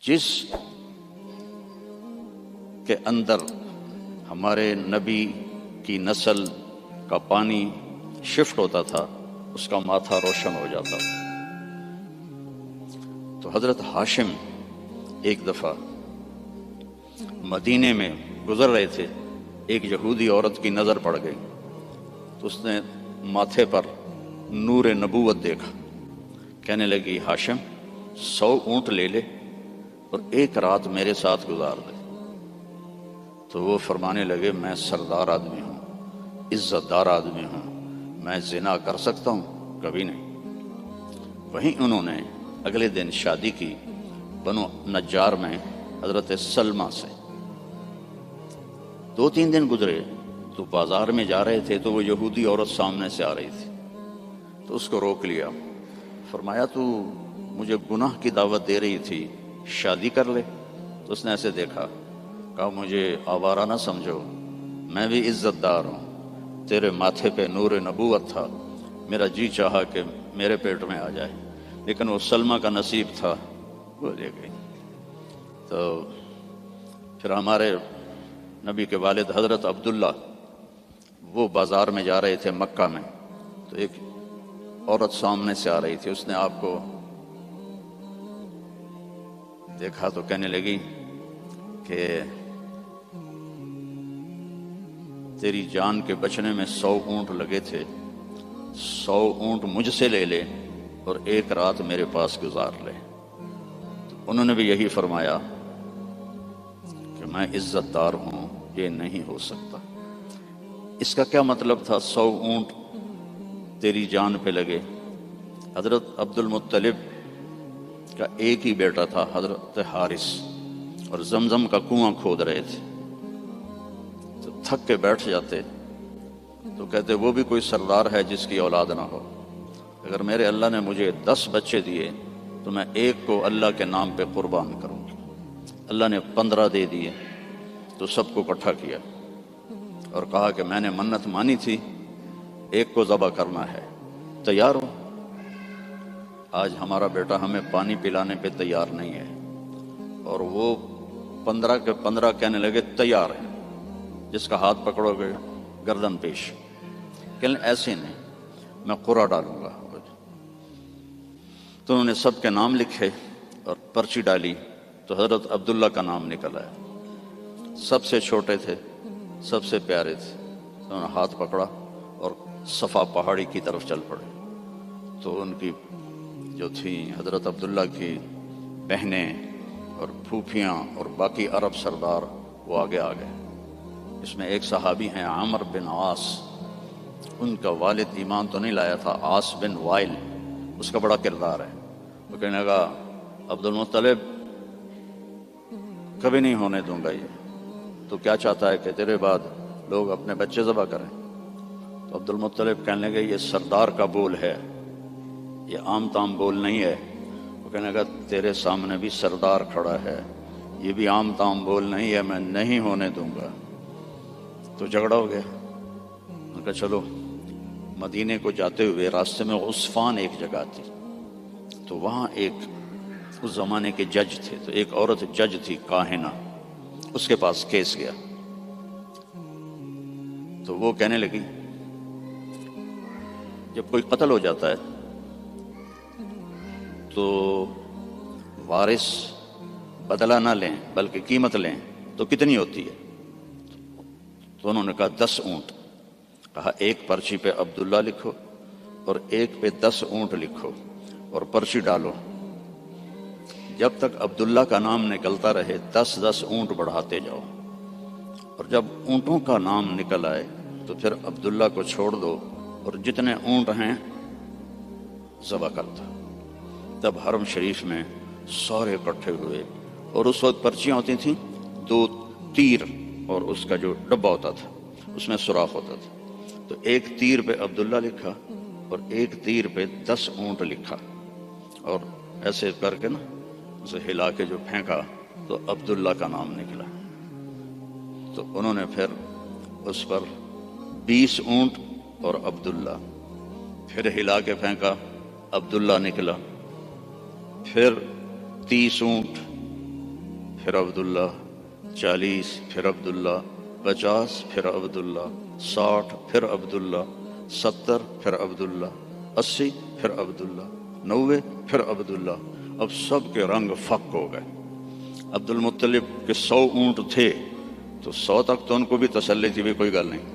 جس کے اندر ہمارے نبی کی نسل کا پانی شفٹ ہوتا تھا اس کا ماتھا روشن ہو جاتا تھا۔ تو حضرت ہاشم ایک دفعہ مدینے میں گزر رہے تھے، ایک یہودی عورت کی نظر پڑ گئی تو اس نے ماتھے پر نور نبوت دیکھا، کہنے لگی ہاشم 100 اونٹ لے لے اور ایک رات میرے ساتھ گزار دے۔ تو وہ فرمانے لگے میں سردار آدمی ہوں، عزت دار آدمی ہوں، میں زنا کر سکتا ہوں؟ کبھی نہیں۔ وہیں انہوں نے اگلے دن شادی کی بنو نجار میں حضرت سلمہ سے۔ 2-3 دن گزرے تو بازار میں جا رہے تھے تو وہ یہودی عورت سامنے سے آ رہی تھی، تو اس کو روک لیا، فرمایا تو مجھے گناہ کی دعوت دے رہی تھی، شادی کر لے۔ تو اس نے ایسے دیکھا، کہا مجھے آوارہ نہ سمجھو، میں بھی عزت دار ہوں، تیرے ماتھے پہ نور نبوت تھا، میرا جی چاہا کہ میرے پیٹ میں آ جائے، لیکن وہ سلمہ کا نصیب تھا، وہ لے گئی۔ تو پھر ہمارے نبی کے والد حضرت عبداللہ وہ بازار میں جا رہے تھے مکہ میں، تو ایک عورت سامنے سے آ رہی تھی، اس نے آپ کو دیکھا تو کہنے لگی کہ تیری جان کے بچنے میں 100 اونٹ لگے تھے، 100 اونٹ مجھ سے لے لے اور ایک رات میرے پاس گزار لے۔ تو انہوں نے بھی یہی فرمایا کہ میں عزت دار ہوں، یہ نہیں ہو سکتا۔ اس کا کیا مطلب تھا 100 اونٹ تیری جان پہ لگے؟ حضرت عبد المطلب کا ایک ہی بیٹا تھا حضرت حارث، اور زمزم کا کنواں کھود رہے تھے، تو تھک کے بیٹھ جاتے تو کہتے وہ بھی کوئی سردار ہے جس کی اولاد نہ ہو، اگر میرے اللہ نے مجھے 10 بچے دیے تو میں ایک کو اللہ کے نام پہ قربان کروں گا۔ اللہ نے 15 دے دیے تو سب کو اکٹھا کیا اور کہا کہ میں نے منت مانی تھی، ایک کو ذبح کرنا ہے، تیار ہو؟ آج ہمارا بیٹا ہمیں پانی پلانے پہ تیار نہیں ہے، اور وہ 15 کے 15 کہنے لگے تیار ہیں، جس کا ہاتھ پکڑو گے گردن پیش، کہنے ایسے نہیں، میں قرعہ ڈالوں گا۔ تو انہوں نے سب کے نام لکھے اور پرچی ڈالی تو حضرت عبداللہ کا نام نکل آیا، سب سے چھوٹے تھے، سب سے پیارے تھے، انہوں نے ہاتھ پکڑا اور صفا پہاڑی کی طرف چل پڑے۔ تو ان کی جو تھیں حضرت عبداللہ کی بہنیں اور پھوپھیاں اور باقی عرب سردار وہ آگے آ گئے۔ اس میں ایک صحابی ہیں عامر بن عاص، ان کا والد ایمان تو نہیں لایا تھا، عاص بن وائل، اس کا بڑا کردار ہے۔ وہ کہنے لگا عبد المطلب کبھی نہیں ہونے دوں گا، یہ تو کیا چاہتا ہے کہ تیرے بعد لوگ اپنے بچے ذبح کریں؟ تو عبد المطلب کہنے لگے یہ سردار کا بول ہے، یہ عام تام بول نہیں ہے۔ وہ کہنے لگا تیرے سامنے بھی سردار کھڑا ہے، یہ بھی عام تام بول نہیں ہے، میں نہیں ہونے دوں گا۔ تو جھگڑا ہو گیا۔ ان کا چلو، مدینے کو جاتے ہوئے راستے میں عصفان ایک جگہ تھی، تو وہاں ایک اس زمانے کے جج تھے، تو ایک عورت جج تھی کاہنہ، اس کے پاس کیس گیا۔ تو وہ کہنے لگی جب کوئی قتل ہو جاتا ہے تو وارث بدلہ نہ لیں بلکہ قیمت لیں تو کتنی ہوتی ہے؟ تو انہوں نے کہا 10 اونٹ۔ کہا ایک پرچی پہ عبداللہ لکھو اور ایک پہ 10 اونٹ لکھو اور پرچی ڈالو، جب تک عبداللہ کا نام نکلتا رہے 10 اونٹ بڑھاتے جاؤ، اور جب اونٹوں کا نام نکل آئے تو پھر عبداللہ کو چھوڑ دو اور جتنے اونٹ ہیں ذبح کرتا۔ تب حرم شریف میں سارے اکٹھے ہوئے، اور اس وقت پرچیاں ہوتی تھیں 2 تیر، اور اس کا جو ڈبہ ہوتا تھا اس میں سوراخ ہوتا تھا، تو ایک تیر پہ عبداللہ لکھا اور ایک تیر پہ 10 اونٹ لکھا، اور ایسے کر کے نا اسے ہلا کے جو پھینکا تو عبداللہ کا نام نکلا۔ تو انہوں نے پھر اس پر 20 اونٹ اور عبداللہ، پھر ہلا کے پھینکا، عبداللہ نکلا، پھر 30 اونٹ پھر عبداللہ، 40 پھر عبداللہ، 50 پھر عبداللہ، 60 پھر عبداللہ، 70 پھر عبداللہ، 80 پھر عبداللہ، 90 پھر عبداللہ۔ اب سب کے رنگ فک ہو گئے۔ عبد المطلب کے 100 اونٹ تھے تو 100 تک تو ان کو بھی تسلی تھی بھی کوئی گل نہیں،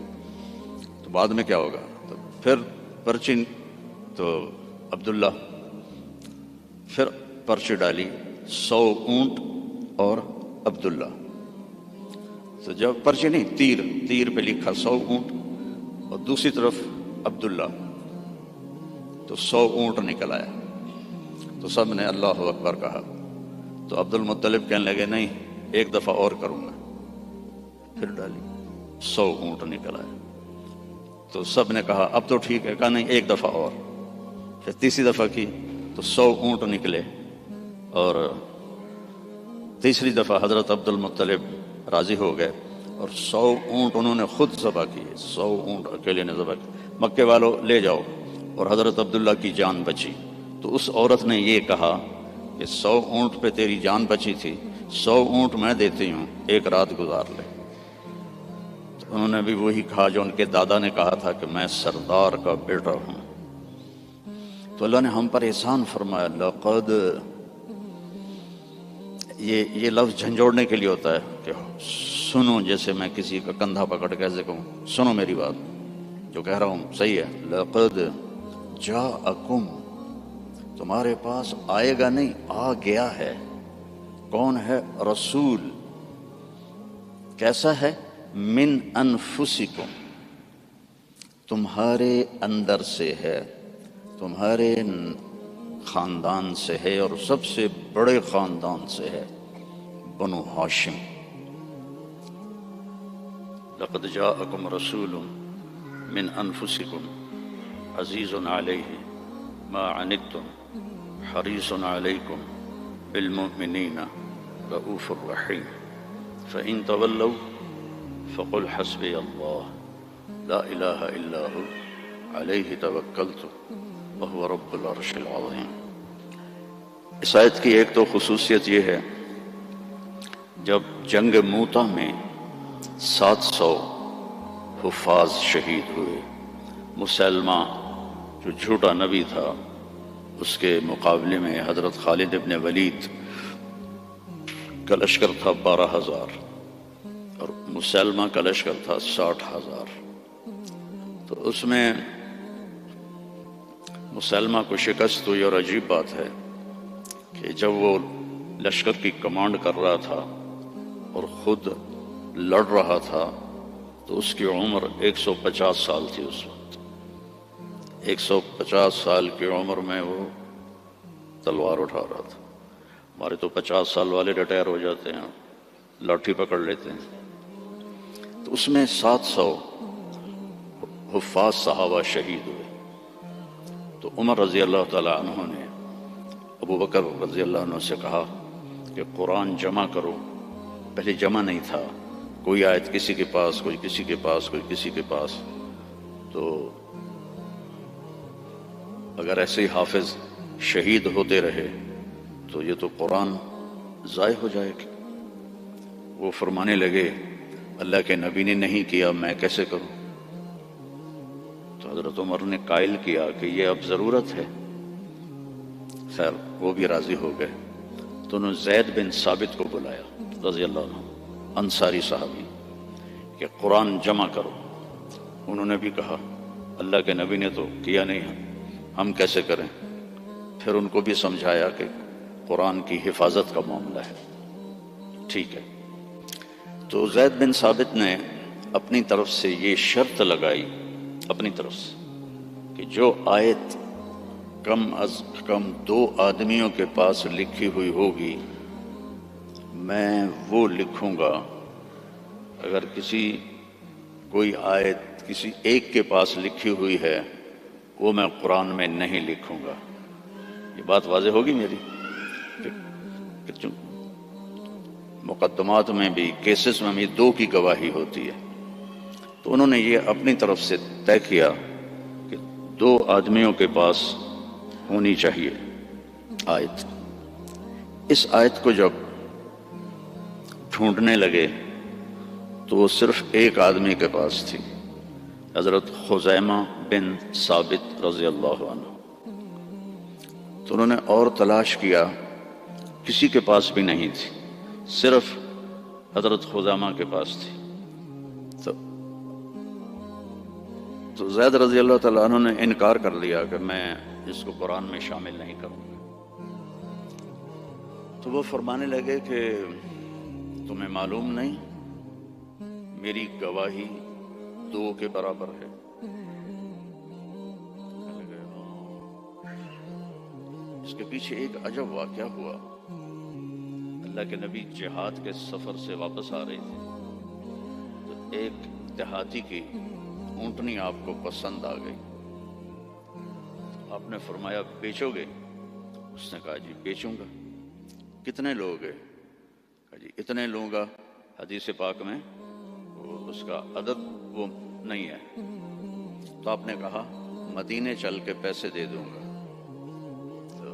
تو بعد میں کیا ہوگا؟ تو پھر پرچی تو عبداللہ پھر پرچی ڈالی 100 اونٹ اور عبداللہ، تو جب پرچی نہیں تیر پہ لکھا 100 اونٹ اور دوسری طرف عبداللہ، تو 100 اونٹ نکل آیا، تو سب نے اللہ اکبر کہا۔ تو عبد المطلب کہنے لگے نہیں ایک دفعہ اور کروں گا، پھر ڈالی 100 اونٹ نکل آئے، تو سب نے کہا اب تو ٹھیک ہے، کہا نہیں ایک دفعہ اور، پھر تیسری دفعہ کی تو 100 اونٹ نکلے، اور تیسری دفعہ حضرت عبد المطلب راضی ہو گئے اور 100 اونٹ انہوں نے خود ذبح کیے، 100 اونٹ اکیلے نے ذبح کیے۔ مکے والوں لے جاؤ، اور حضرت عبداللہ کی جان بچی۔ تو اس عورت نے یہ کہا کہ 100 اونٹ پہ تیری جان بچی تھی، 100 اونٹ میں دیتی ہوں، ایک رات گزار لے۔ تو انہوں نے بھی وہی کہا جو ان کے دادا نے کہا تھا کہ میں سردار کا بیٹا ہوں۔ تو اللہ نے ہم پر احسان فرمایا، لقد، یہ لفظ جھنجھوڑنے کے لیے ہوتا ہے کہ سنو، جیسے میں کسی کا کندھا پکڑ کے ایسے کہوں سنو میری بات، جو کہہ رہا ہوں صحیح ہے۔ لقد جاءکم، تمہارے پاس آئے گا نہیں، آ گیا ہے۔ کون ہے؟ رسول۔ کیسا ہے؟ من انفسکم، تمہارے اندر سے ہے، تمہارے خاندان سے ہے، اور سب سے بڑے خاندان سے ہے، بنو ہاشم۔ لقد جاءکم رسول من انفسکم عزیز علیہ ما عنتم حریص علیکم بالمؤمنین رؤوف الرحیم فإن تولوا فقل حسبی اللہ لا الہ الا ہو علیہ توکلت وہو رب العرش العظیم۔ اس آیت کی ایک تو خصوصیت یہ ہے، جب جنگ موتا میں 700 حفاظ شہید ہوئے، مسلمہ جو جھوٹا نبی تھا اس کے مقابلے میں حضرت خالد ابن ولید کا لشکر تھا 12,000 اور مسلمہ کا لشکر تھا 60,000۔ تو اس میں مسلمہ کو شکست ہوئی، اور عجیب بات ہے کہ جب وہ لشکر کی کمانڈ کر رہا تھا اور خود لڑ رہا تھا تو اس کی عمر 150 سال تھی اس وقت۔ 150 سال کی عمر میں وہ تلوار اٹھا رہا تھا۔ ہمارے تو 50 سال والے ریٹائر ہو جاتے ہیں، لاٹھی پکڑ لیتے ہیں۔ تو اس میں 700 حفاظ صحابہ شہید ہوئے۔ تو عمر رضی اللہ تعالیٰ عنہ نے ابو بکر رضی اللہ عنہ سے کہا کہ قرآن جمع کرو۔ پہلے جمع نہیں تھا، کوئی آیت کسی کے پاس، کوئی کسی کے پاس، کوئی کسی کے پاس۔ تو اگر ایسے ہی حافظ شہید ہوتے رہے تو یہ تو قرآن ضائع ہو جائے گی۔ وہ فرمانے لگے اللہ کے نبی نے نہیں کیا، میں کیسے کروں؟ تو حضرت عمر نے قائل کیا کہ یہ اب ضرورت ہے۔ خیر وہ بھی راضی ہو گئے۔ تو انہوں نے زید بن ثابت کو بلایا رضی اللہ عنہ، انصاری صحابی، کہ قرآن جمع کرو۔ انہوں نے بھی کہا اللہ کے نبی نے تو کیا نہیں، ہم کیسے کریں؟ پھر ان کو بھی سمجھایا کہ قرآن کی حفاظت کا معاملہ ہے، ٹھیک ہے۔ تو زید بن ثابت نے اپنی طرف سے یہ شرط لگائی، اپنی طرف سے، کہ جو آیت کم از کم 2 آدمیوں کے پاس لکھی ہوئی ہوگی میں وہ لکھوں گا۔ اگر کوئی آیت کسی ایک کے پاس لکھی ہوئی ہے وہ میں قرآن میں نہیں لکھوں گا۔ یہ بات واضح ہوگی میری کہ مقدمات میں بھی، کیسز میں بھی 2 کی گواہی ہوتی ہے۔ تو انہوں نے یہ اپنی طرف سے طے کیا کہ 2 آدمیوں کے پاس ہونی چاہیے آیت۔ اس آیت کو جب ڈھونڈنے لگے تو وہ صرف ایک آدمی کے پاس تھی، حضرت خزیمہ بن ثابت رضی اللہ عنہ۔ تو انہوں نے اور تلاش کیا، کسی کے پاس بھی نہیں تھی، صرف حضرت خزیمہ کے پاس تھی۔ تو زید رضی اللہ تعالیٰ عنہ نے انکار کر لیا کہ میں اس کو قرآن میں شامل نہیں کروں گا۔ تو وہ فرمانے لگے کہ تمہیں معلوم نہیں میری گواہی 2 کے برابر ہے۔ اس کے پیچھے ایک عجب واقعہ ہوا۔ اللہ کے نبی جہاد کے سفر سے واپس آ رہے تھے تو ایک دیہاتی کی اونٹنی آپ کو پسند آ گئی۔ آپ نے فرمایا بیچو گے؟ اس نے کہا جی بیچوں گا۔ کتنے لوگ ہیں؟ کہا جی اتنے لوں گا۔ حدیث پاک میں اس کا عدد وہ نہیں ہے۔ تو آپ نے کہا مدینے چل کے پیسے دے دوں گا۔ تو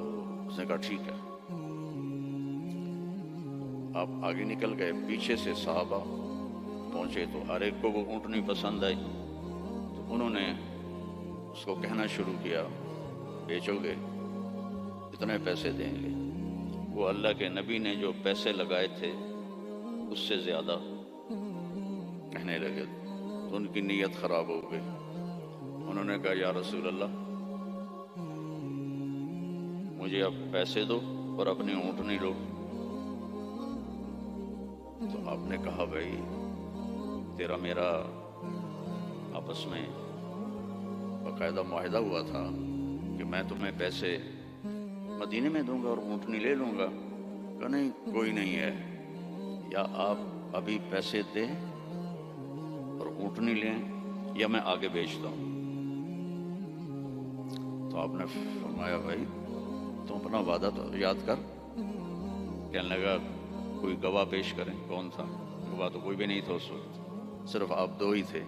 اس نے کہا ٹھیک ہے۔ آپ آگے نکل گئے، پیچھے سے صحابہ پہنچے تو ہر ایک کو وہ اونٹنی پسند آئی۔ تو انہوں نے اس کو کہنا شروع کیا بیچو گے؟ اتنے پیسے دیں گے۔ وہ اللہ کے نبی نے جو پیسے لگائے تھے اس سے زیادہ کہنے لگے تو ان کی نیت خراب ہو گئی۔ انہوں نے کہا یا رسول اللہ مجھے اب پیسے دو اور اپنی اونٹنی لو۔ تو آپ نے کہا بھائی تیرا میرا آپس میں باقاعدہ معاہدہ ہوا تھا کہ میں تمہیں پیسے مدینے میں دوں گا اور اونٹنی لے لوں گا۔ کہا نہیں کوئی نہیں ہے، یا آپ ابھی پیسے دیں اور اونٹنی لیں یا میں آگے بیچتا ہوں۔ تو آپ نے فرمایا بھائی تم اپنا وعدہ تو یاد کر۔ کہنے لگا کوئی گواہ پیش کریں۔ کون تھا گواہ؟ تو کوئی بھی نہیں تھا اس وقت، صرف آپ 2 ہی تھے۔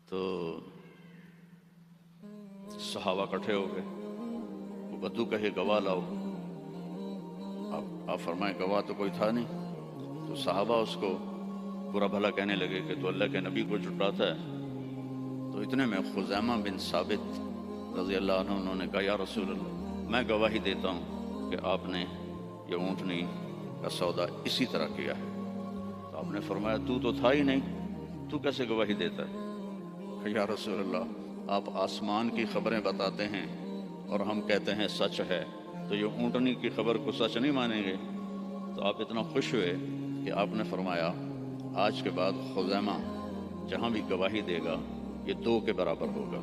تو صحابہ اکٹھے ہو گئے، وہ بدو کہے گواہ لاؤ۔ آپ فرمائیں گواہ تو کوئی تھا نہیں۔ تو صحابہ اس کو برا بھلا کہنے لگے کہ تو اللہ کے نبی کو جھٹلاتا ہے۔ تو اتنے میں خزیمہ بن ثابت رضی اللہ عنہ انہوں نے کہا یا رسول اللہ میں گواہی دیتا ہوں کہ آپ نے یہ اونٹنی کا سودا اسی طرح کیا ہے۔ تو آپ نے فرمایا تو تھا ہی نہیں، تو کیسے گواہی دیتا ہے؟ کہ یا رسول اللہ آپ آسمان کی خبریں بتاتے ہیں اور ہم کہتے ہیں سچ ہے، تو یہ اونٹنی کی خبر کو سچ نہیں مانیں گے؟ تو آپ اتنا خوش ہوئے کہ آپ نے فرمایا آج کے بعد خزیمہ جہاں بھی گواہی دے گا یہ 2 کے برابر ہوگا۔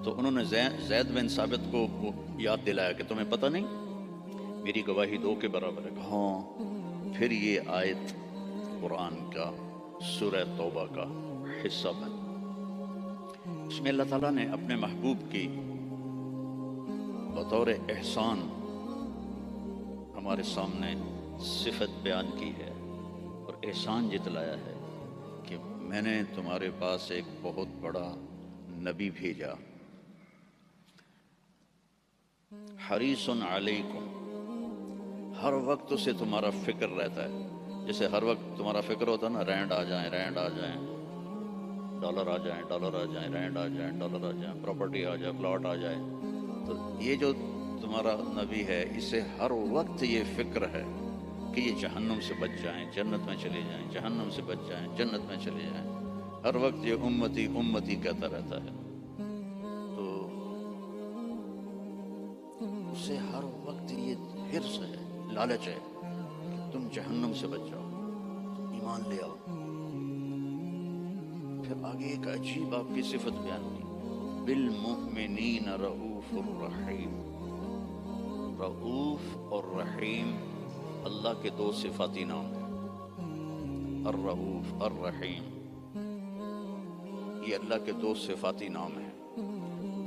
تو انہوں نے زید بن ثابت کو یاد دلایا کہ تمہیں پتہ نہیں میری گواہی 2 کے برابر ہے۔ ہاں۔ پھر یہ آیت قرآن کا سورہ توبہ کا حصہ بن، اس میں اللہ تعالیٰ نے اپنے محبوب کی بطور احسان ہمارے سامنے صفت بیان کی ہے اور احسان جتلایا ہے کہ میں نے تمہارے پاس ایک بہت بڑا نبی بھیجا، حریص علیکم، ہر وقت اسے تمہارا فکر رہتا ہے۔ جیسے ہر وقت تمہارا فکر ہوتا ہے نا رینڈ آ جائیں، رینڈ آ جائیں، ڈالر آ جائیں، ڈالر آ جائیں، رینڈ آ جائیں، ڈالر آ جائیں، پراپرٹی آ جائے، پلاٹ آ جائے۔ تو یہ جو تمہارا نبی ہے اسے ہر وقت یہ فکر ہے کہ یہ جہنم سے بچ جائیں، جنت میں چلے جائیں، جہنم سے بچ جائیں، جنت میں چلے جائیں۔ ہر وقت یہ امتی امتی کہتا رہتا ہے۔ تو اسے ہر وقت یہ حرص ہے، لالچ ہے کہ تم جہنم سے بچ جاؤ، تم ایمان لے آؤ۔ پھر آگے ایک عجیب آپ کی صفت بیان کی، بالمؤمنین رؤوف الرحیم۔ رؤوف اور رحیم اللہ کے 2 صفاتی نام ہیں، الرؤوف الرحیم، یہ اللہ کے 2 صفاتی نام ہیں۔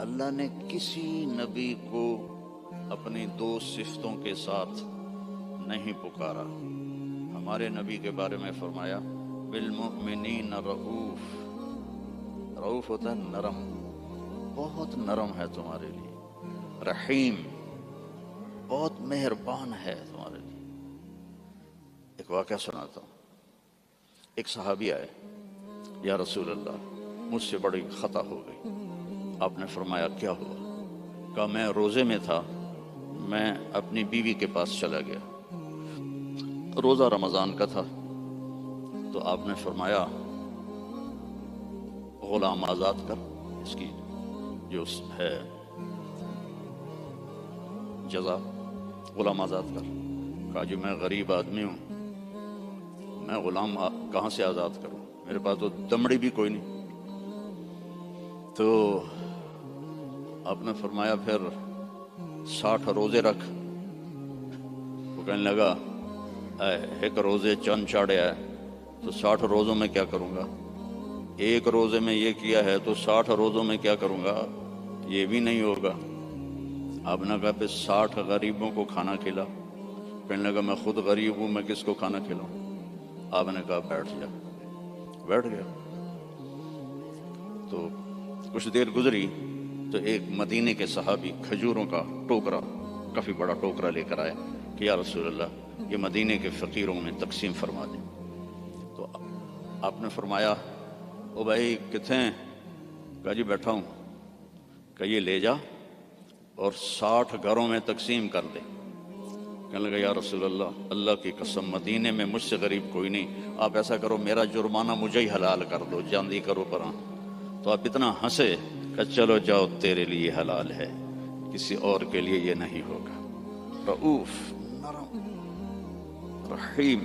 اللہ نے کسی نبی کو اپنی 2 صفتوں کے ساتھ نہیں پکارا۔ ہمارے نبی کے بارے میں فرمایا بالمؤمنین رؤوف، رؤوف ہوتا ہے نرم، بہت نرم ہے تمہارے لیے، رحیم بہت مہربان ہے تمہارے لیے۔ ایک واقعہ سناتا ہوں۔ ایک صحابی آئے، یا رسول اللہ مجھ سے بڑی خطا ہو گئی۔ آپ نے فرمایا کیا ہوا؟ کہا میں روزے میں تھا، میں اپنی بیوی کے پاس چلا گیا، روزہ رمضان کا تھا، تو آپ نے فرمایا غلام آزاد کر، اس کی جو ہے جزا غلام آزاد کر۔ کہا جی میں غریب آدمی ہوں، میں غلام کہاں سے آزاد کروں، میرے پاس تو دمڑی بھی کوئی نہیں۔ تو آپ نے فرمایا پھر 60 روزے رکھ۔ وہ کہنے لگا ایک روزے چند چاڑے آئے تو 60 روزوں میں کیا کروں گا، ایک روزے میں یہ کیا ہے تو 60 روزوں میں کیا کروں گا، یہ بھی نہیں ہوگا۔ آپ نے کہا پھر 60 غریبوں کو کھانا کھلا۔ کہنے لگا میں خود غریب ہوں، میں کس کو کھانا کھلاؤں؟ آپ نے کہا بیٹھ جا۔ بیٹھ گیا۔ تو کچھ دیر گزری تو ایک مدینے کے صحابی کھجوروں کا ٹوکرا، کافی بڑا ٹوکرا لے کر آئے کہ یا رسول اللہ یہ مدینے کے فقیروں میں تقسیم فرما دیں۔ تو آپ نے فرمایا او بھائی کتنے ہیں؟ کہا جی بیٹھا ہوں۔ کہ یہ لے جا اور 60 گھروں میں تقسیم کر دے۔ کہنے لگا یا رسول اللہ اللہ کی قسم مدینے میں مجھ سے غریب کوئی نہیں، آپ ایسا کرو میرا جرمانہ مجھے ہی حلال کر دو، جاندی کرو پراں۔ تو آپ اتنا ہنسے کہ چلو جاؤ تیرے لیے حلال ہے، کسی اور کے لیے یہ نہیں ہوگا۔ رؤوف، نرم، رحیم۔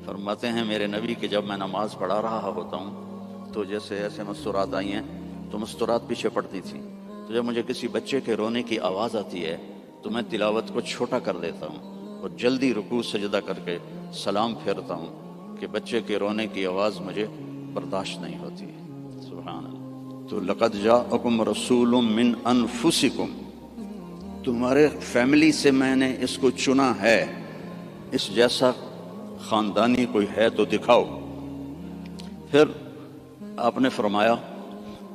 فرماتے ہیں میرے نبی کہ جب میں نماز پڑھا رہا ہوتا ہوں تو جیسے ایسے مستورات آئی ہیں تو مستورات پیچھے پڑتی تھی، تو جب مجھے کسی بچے کے رونے کی آواز آتی ہے تو میں تلاوت کو چھوٹا کر دیتا ہوں اور جلدی رکوع سجدہ کر کے سلام پھیرتا ہوں کہ بچے کے رونے کی آواز مجھے برداشت نہیں ہوتی۔ سبحان اللہ۔ تو لقد جاءکم رسول من انفسکم، تمہارے فیملی سے میں نے اس کو چنا ہے، اس جیسا خاندانی کوئی ہے تو دکھاؤ۔ پھر آپ نے فرمایا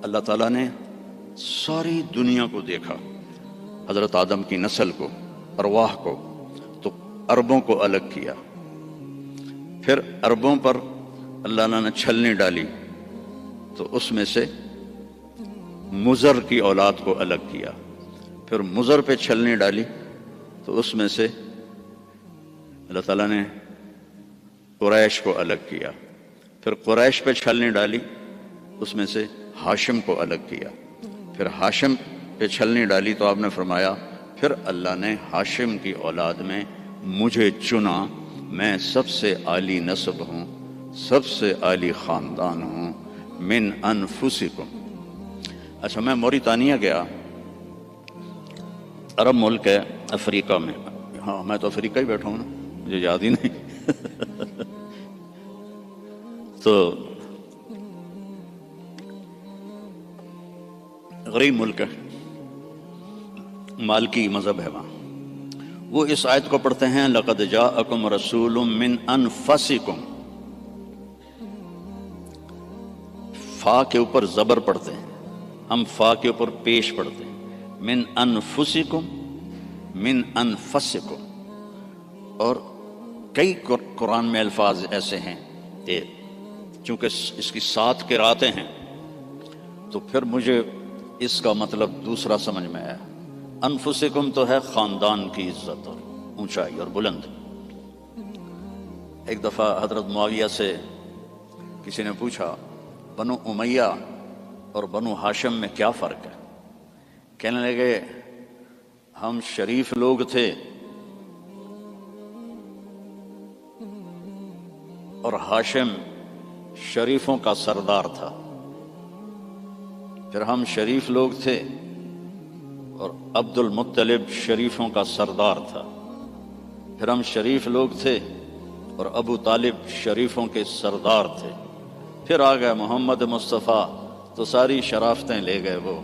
اللہ تعالیٰ نے ساری دنیا کو دیکھا، حضرت آدم کی نسل کو، ارواح کو، تو عربوں کو الگ کیا۔ پھر عربوں پر اللہ نے چھلنی ڈالی تو اس میں سے مضر کی اولاد کو الگ کیا۔ پھر مضر پہ چھلنی ڈالی تو اس میں سے اللہ تعالیٰ نے قریش کو الگ کیا۔ پھر قریش پہ چھلنی ڈالی اس میں سے ہاشم کو الگ کیا۔ پھر ہاشم پہ چھلنی ڈالی تو آپ نے فرمایا پھر اللہ نے ہاشم کی اولاد میں مجھے چنا، میں سب سے عالی نسب ہوں، سب سے عالی خاندان ہوں، من انفسکم۔ اچھا میں موریتانیہ گیا، عرب ملک ہے افریقہ میں، ہاں میں تو افریقہ ہی بیٹھا ہوں نا، مجھے یاد ہی نہیں تو غریب ملک ہے، مالکی مذہب ہے وہاں۔ وہ اس آیت کو پڑھتے ہیں لقد جاءکم رسول من انفسکم، فا کے اوپر زبر پڑھتے ہیں، ہم فا کے اوپر پیش پڑھتے ہیں، من انفسکم، من انفسکم۔ اور کئی قرآن میں الفاظ ایسے ہیں کہ چونکہ اس کی 7 قراتیں ہیں تو پھر مجھے اس کا مطلب دوسرا سمجھ میں آیا۔ انفسکم تو ہے خاندان کی عزت اور اونچائی اور بلند۔ ایک دفعہ حضرت معاویہ سے کسی نے پوچھا بنو امیہ اور بنو ہاشم میں کیا فرق ہے؟ کہنے لگے ہم شریف لوگ تھے اور ہاشم شریفوں کا سردار تھا۔ پھر ہم شریف لوگ تھے اور عبد المطلب شریفوں کا سردار تھا۔ پھر ہم شریف لوگ تھے اور ابو طالب شریفوں کے سردار تھے۔ پھر آ گئے محمد مصطفیٰ تو ساری شرافتیں لے گئے وہ،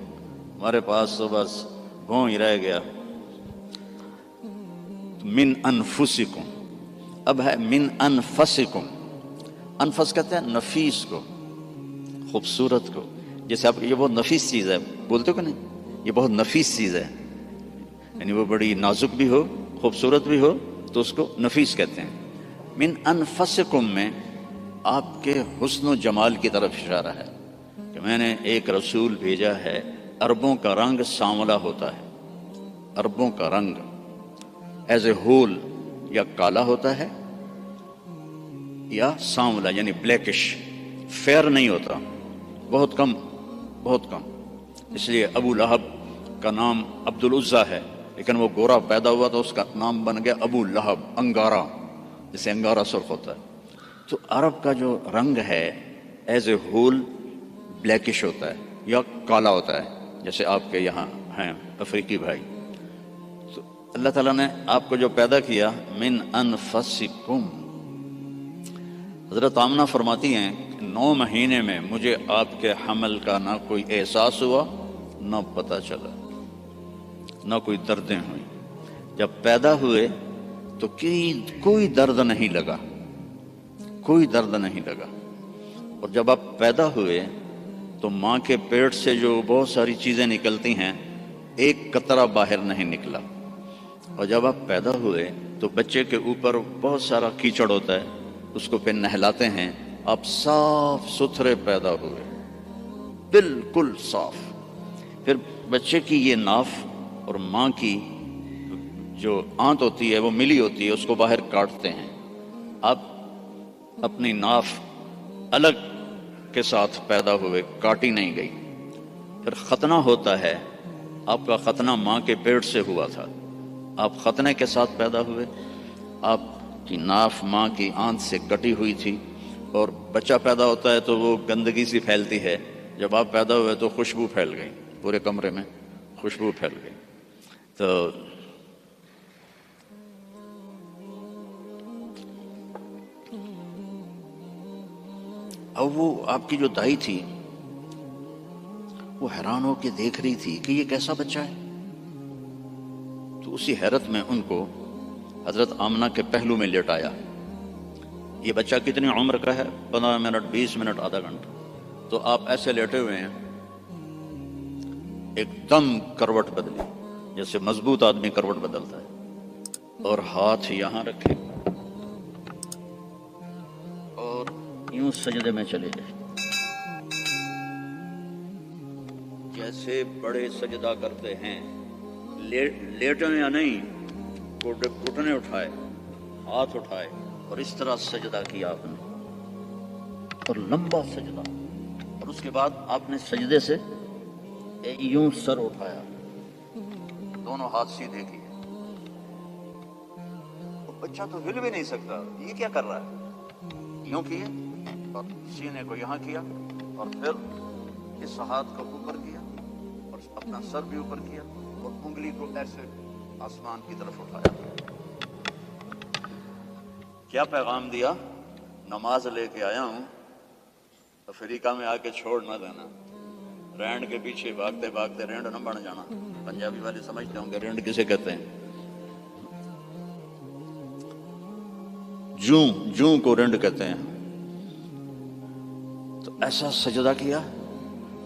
ہمارے پاس تو بس گھوں ہی رہ گیا۔ من انفسکم، اب ہے من انفسکم۔ انفس کہتے ہیں نفیس کو، خوبصورت کو، جیسے آپ یہ بہت نفیس چیز ہے، بولتے ہو کہ نہیں، یہ بہت نفیس چیز ہے، یعنی وہ بڑی نازک بھی ہو، خوبصورت بھی ہو، تو اس کو نفیس کہتے ہیں۔ من انفسکم میں آپ کے حسن و جمال کی طرف اشارہ ہے کہ میں نے ایک رسول بھیجا ہے، عربوں کا رنگ سانولا ہوتا ہے، عربوں کا رنگ ایز اے ہول یا کالا ہوتا ہے یا سانولا یعنی بلیکش، فیئر نہیں ہوتا، بہت کم، بہت کم۔ اس لیے ابو لہب کا نام عبد العزیٰ ہے، لیکن وہ گورا پیدا ہوا تو اس کا نام بن گیا ابو لہب، انگارا، جسے انگارا سرخ ہوتا ہے۔ تو عرب کا جو رنگ ہے ایز اے ہول بلیکش ہوتا ہے یا کالا ہوتا ہے، جیسے آپ کے یہاں ہیں افریقی بھائی۔ تو اللہ تعالیٰ نے آپ کو جو پیدا کیا، من انفسکم، حضرت آمنہ فرماتی ہیں کہ 9 مہینے میں مجھے آپ کے حمل کا نہ کوئی احساس ہوا، نہ پتہ چلا، نہ کوئی دردیں ہوئیں۔ جب پیدا ہوئے تو کوئی درد نہیں لگا، کوئی درد نہیں لگا۔ اور جب آپ پیدا ہوئے تو ماں کے پیٹ سے جو بہت ساری چیزیں نکلتی ہیں، ایک قطرہ باہر نہیں نکلا۔ اور جب آپ پیدا ہوئے تو بچے کے اوپر بہت سارا کیچڑ ہوتا ہے، اس کو پھر نہلاتے ہیں، آپ صاف ستھرے پیدا ہوئے، بالکل صاف۔ پھر بچے کی یہ ناف اور ماں کی جو آنت ہوتی ہے وہ ملی ہوتی ہے، اس کو باہر کاٹتے ہیں۔ آپ اپنی ناف الگ کے ساتھ پیدا ہوئے، کاٹی نہیں گئی۔ پھر ختنہ ہوتا ہے، آپ کا ختنہ ماں کے پیٹ سے ہوا تھا، آپ ختنے کے ساتھ پیدا ہوئے، آپ کی ناف ماں کی آنت سے کٹی ہوئی تھی، اور بچہ پیدا ہوتا ہے تو وہ گندگی سی پھیلتی ہے، جب آپ پیدا ہوئے تو خوشبو پھیل گئی، پورے کمرے میں خوشبو پھیل گئی۔ تو اب وہ آپ کی جو دائی تھی وہ حیران ہو کے دیکھ رہی تھی کہ یہ کیسا بچہ ہے۔ تو اسی حیرت میں ان کو حضرت آمنہ کے پہلو میں لیٹایا۔ یہ بچہ کتنی عمر کا ہے؟ 15 منٹ، 20 منٹ، آدھا گھنٹہ۔ تو آپ ایسے لیٹے ہوئے ہیں، ایک دم کروٹ بدلی، جیسے مضبوط آدمی کروٹ بدلتا ہے، اور ہاتھ یہاں رکھے اور یوں سجدے میں چلے گئے، جیسے بڑے سجدہ کرتے ہیں، لیٹے یا نہیں، گھٹنے اٹھائے، ہاتھ اٹھائے، اور اس طرح سجدہ کیا آپ نے، اور لمبا سجدہ۔ اور اس کے بعد آپ نے سجدے سے یوں سر اٹھایا، دونوں ہاتھ سیدھے کیے۔ بچہ تو ہل بھی نہیں سکتا، یہ کیا کر رہا ہے؟ یوں کیے اور سینے کو یہاں کیا، اور پھر اس ہاتھ کو اوپر کیا اور اپنا سر بھی اوپر کیا، اور انگلی کو ایسے آسمان کی طرف اٹھایا۔ کیا پیغام دیا؟ نماز لے کے آیا ہوں، افریقہ میں آ کے چھوڑ نہ دینا، رینڈ کے پیچھے بھاگتے بھاگتے رینڈ نہ بن جانا۔ پنجابی والے سمجھتے ہوں گے رینڈ کسے کہتے ہیں، جوں کو رینڈ کہتے ہیں۔ تو ایسا سجدہ کیا،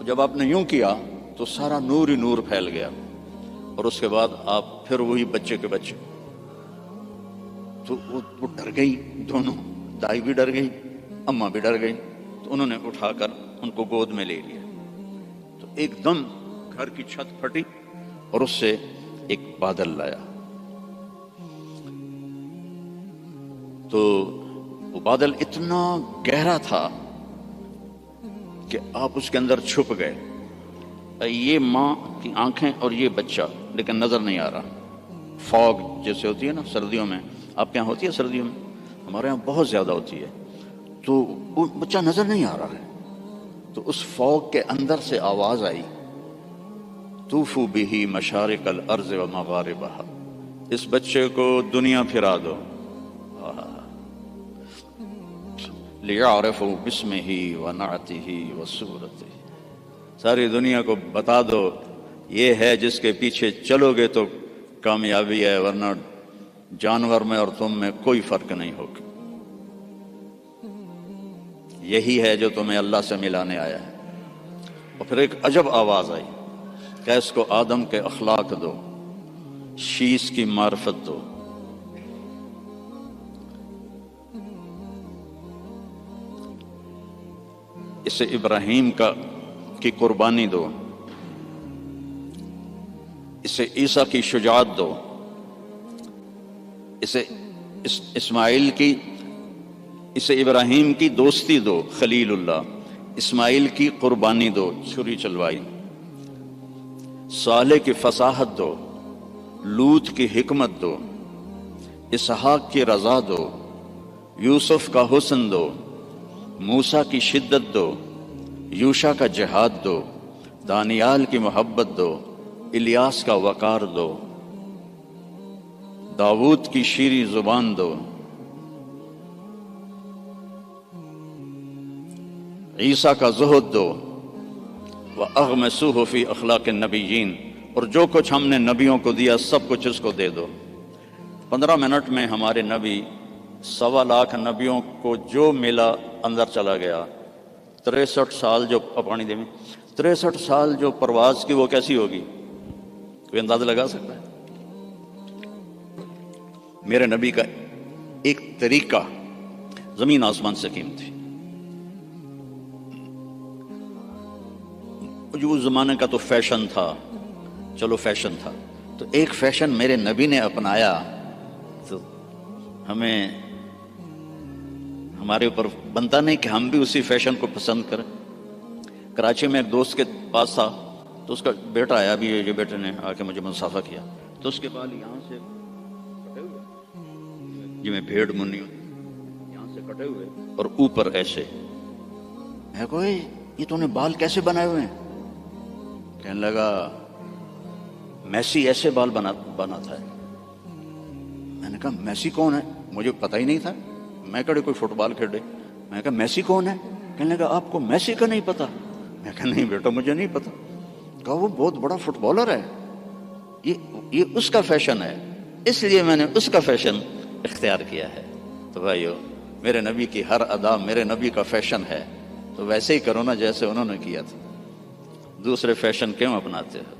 جب آپ نے یوں کیا تو سارا نور ہی نور پھیل گیا، اور اس کے بعد آپ پھر وہی بچے کے بچے۔ تو وہ ڈر گئی، دونوں، دائی بھی ڈر گئی، اماں بھی ڈر گئی۔ تو انہوں نے اٹھا کر ان کو گود میں لے لیا۔ تو ایک دم گھر کی چھت پھٹی اور اس سے ایک بادل لایا۔ تو وہ بادل اتنا گہرا تھا کہ آپ اس کے اندر چھپ گئے، یہ ماں کی آنکھیں اور یہ بچہ، لیکن نظر نہیں آ رہا۔ فوگ جیسے ہوتی ہے نا سردیوں میں، آپ کے یہاں ہوتی ہے سردیوں میں، ہمارے یہاں بہت زیادہ ہوتی ہے، تو وہ بچہ نظر نہیں آ رہا ہے۔ تو اس فوگ کے اندر سے آواز آئی، طوفوا بہ مشارق الارض و مغاربہا، اس بچے کو دنیا پھرا دو، لیعرفوا باسمہ ونعتہ وصورتہ، ساری دنیا کو بتا دو یہ ہے جس کے پیچھے چلو گے تو کامیابی ہے، ورنہ جانور میں اور تم میں کوئی فرق نہیں ہوگا، یہی ہے جو تمہیں اللہ سے ملانے آیا ہے۔ اور پھر ایک عجب آواز آئی کہ اس کو آدم کے اخلاق دو، شیش کی معرفت دو، اسے ابراہیم کی قربانی دو، اسے عیسیٰ کی شجاعت دو، اسے اسے ابراہیم کی دوستی دو، خلیل اللہ، اسماعیل کی قربانی دو، چھری چلوائی، صالح کی فصاحت دو، لوط کی حکمت دو، اسحاق کی رضا دو، یوسف کا حسن دو، موسیٰ کی شدت دو، یوشع کا جہاد دو، دانیال کی محبت دو، الیاس کا وقار دو، داؤد کی شیریں زبان دو، عیسیٰ کا زہد دو، وَأَغْمَسُوهُ فِي أَخْلَاقِ النَّبِيِّينَ، اور جو کچھ ہم نے نبیوں کو دیا سب کچھ اس کو دے دو۔ 15 منٹ میں ہمارے نبی 1.25 لاکھ نبیوں کو جو ملا اندر چلا گیا۔ 63 سال جو پانی دے میں 63 سال جو پرواز کی وہ کیسی ہوگی؟ کوئی اندازہ لگا سکتا ہے؟ میرے نبی کا ایک طریقہ زمین آسمان سے قیمتی، جو اس زمانے کا تو فیشن تھا، چلو فیشن تھا، تو ایک فیشن میرے نبی نے اپنایا تو ہمیں ہمارے اوپر بنتا نہیں کہ ہم بھی اسی فیشن کو پسند کریں۔ کراچی میں ایک دوست کے پاس تھا تو اس کا بیٹا آیا، بھی یہ بیٹے نے آ کے مجھے مصافحہ کیا، تو اس کے بال یہاں سے کٹے ہوئے، جی میں بھیڑ منی یہاں سے کٹے ہوئے اور اوپر ایسے۔ میں کہا یہ تو نے بال کیسے بنائے ہوئے ہیں؟ کہنے لگا میسی ایسے بال بناتا ہے۔ میں نے کہا میسی کون ہے؟ مجھے پتہ ہی نہیں تھا، میں کہا کوئی فٹ بال کھیلے۔ میں نے کہا میسی کون ہے؟ کہنے لگا آپ کو میسی کا نہیں پتا؟ میں کہا نہیں بیٹا مجھے نہیں پتا۔ کہا وہ بہت بڑا فٹ بالر ہے، یہ اس کا فیشن ہے، اس لیے میں نے اس کا فیشن اختیار کیا ہے۔ تو بھائیو میرے نبی کی ہر ادا میرے نبی کا فیشن ہے، تو ویسے ہی کرو نا جیسے انہوں نے کیا تھا۔ دوسرے فیشن کیوں اپناتے ہو؟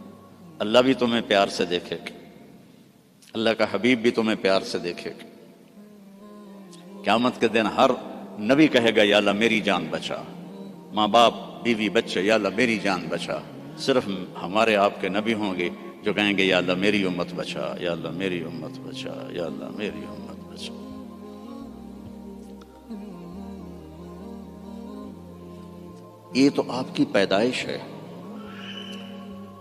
اللہ بھی تمہیں پیار سے دیکھے گا، اللہ کا حبیب بھی تمہیں پیار سے دیکھے گا۔ قیامت کے دن ہر نبی کہے گا یا اللہ میری جان بچا، ماں باپ بیوی بچے یا اللہ میری جان بچا۔ صرف ہمارے آپ کے نبی ہوں گے جو کہیں گے یا اللہ میری امت بچا، یا اللہ میری امت بچا، یا اللہ میری امت بچا۔ یہ تو آپ کی پیدائش ہے۔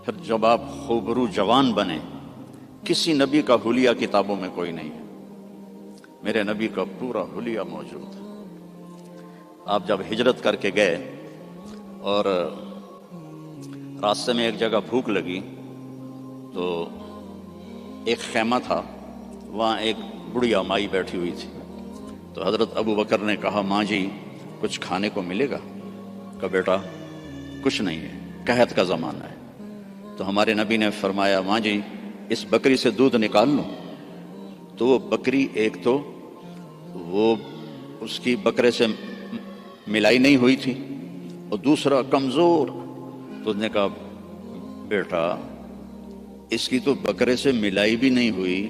پھر جب آپ خوبرو جوان بنے، کسی نبی کا حلیہ کتابوں میں کوئی نہیں ہے، میرے نبی کا پورا حلیہ موجود ہے۔ آپ جب ہجرت کر کے گئے اور راستے میں ایک جگہ بھوک لگی تو ایک خیمہ تھا، وہاں ایک بڑھیا مائی بیٹھی ہوئی تھی، تو حضرت ابو بکر نے کہا ماں جی کچھ کھانے کو ملے گا؟ کہا بیٹا کچھ نہیں ہے، قحط کا زمانہ ہے۔ تو ہمارے نبی نے فرمایا ماں جی اس بکری سے دودھ نکال لو۔ تو وہ بکری ایک تو وہ اس کی بکرے سے ملائی نہیں ہوئی تھی، اور دوسرا کمزور۔ تو اس نے کہا بیٹا اس کی تو بکرے سے ملائی بھی نہیں ہوئی،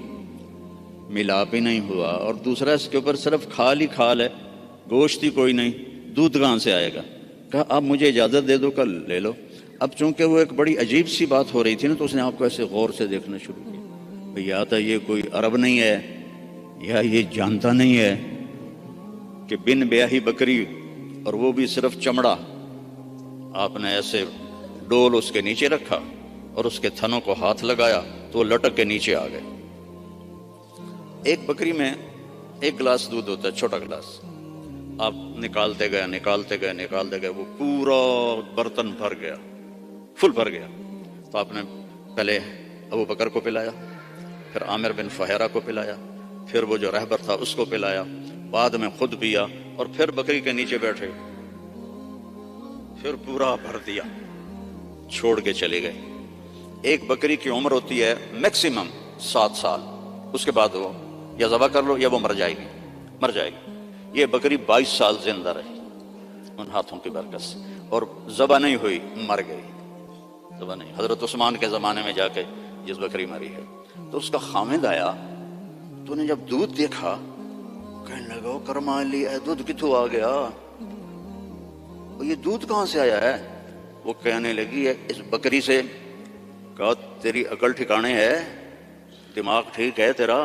ملاپ ہی نہیں ہوا، اور دوسرا اس کے اوپر صرف کھال ہی کھال ہے، گوشت ہی کوئی نہیں، دودھ کہاں سے آئے گا؟ کہا اب مجھے اجازت دے دو کل لے لو۔ اب چونکہ وہ ایک بڑی عجیب سی بات ہو رہی تھی نا، تو اس نے آپ کو ایسے غور سے دیکھنا شروع کیا، یا تو یہ کوئی عرب نہیں ہے، یا یہ جانتا نہیں ہے کہ بن بیاہی بکری، اور وہ بھی صرف چمڑا، آپ نے ایسے ڈول اس کے نیچے رکھا اور اس کے تھنوں کو ہاتھ لگایا تو وہ لٹک کے نیچے آ گئے۔ ایک بکری میں 1 گلاس دودھ ہوتا ہے، چھوٹا گلاس، آپ نکالتے گئے وہ پورا برتن بھر گیا، فل بھر گیا۔ تو آپ نے پہلے ابو بکر کو پلایا، پھر عامر بن فہیرہ کو پلایا، پھر وہ جو رہبر تھا اس کو پلایا، بعد میں خود پیا، اور پھر بکری کے نیچے بیٹھے، پھر پورا بھر دیا، چھوڑ کے چلے گئے۔ ایک بکری کی عمر ہوتی ہے میکسیمم 7 سال، اس کے بعد وہ یا ذبح کر لو یا وہ مر جائے گی۔ یہ بکری 22 سال زندہ رہی ان ہاتھوں کی برکت سے، اور ذبح نہیں ہوئی، مر گئی، ذبح نہیں۔ حضرت عثمان کے زمانے میں جا کے جس بکری مری ہے، تو اس کا خامد آیا، تو نے جب دودھ دیکھا کہنے لگا کرما لی ہے، دودھ کتوں آ گیا، یہ دودھ کہاں سے آیا ہے؟ وہ کہنے لگی ہے اس بکری سے۔ کہا تیری عقل ٹھکانے ہے، دماغ ٹھیک ہے تیرا؟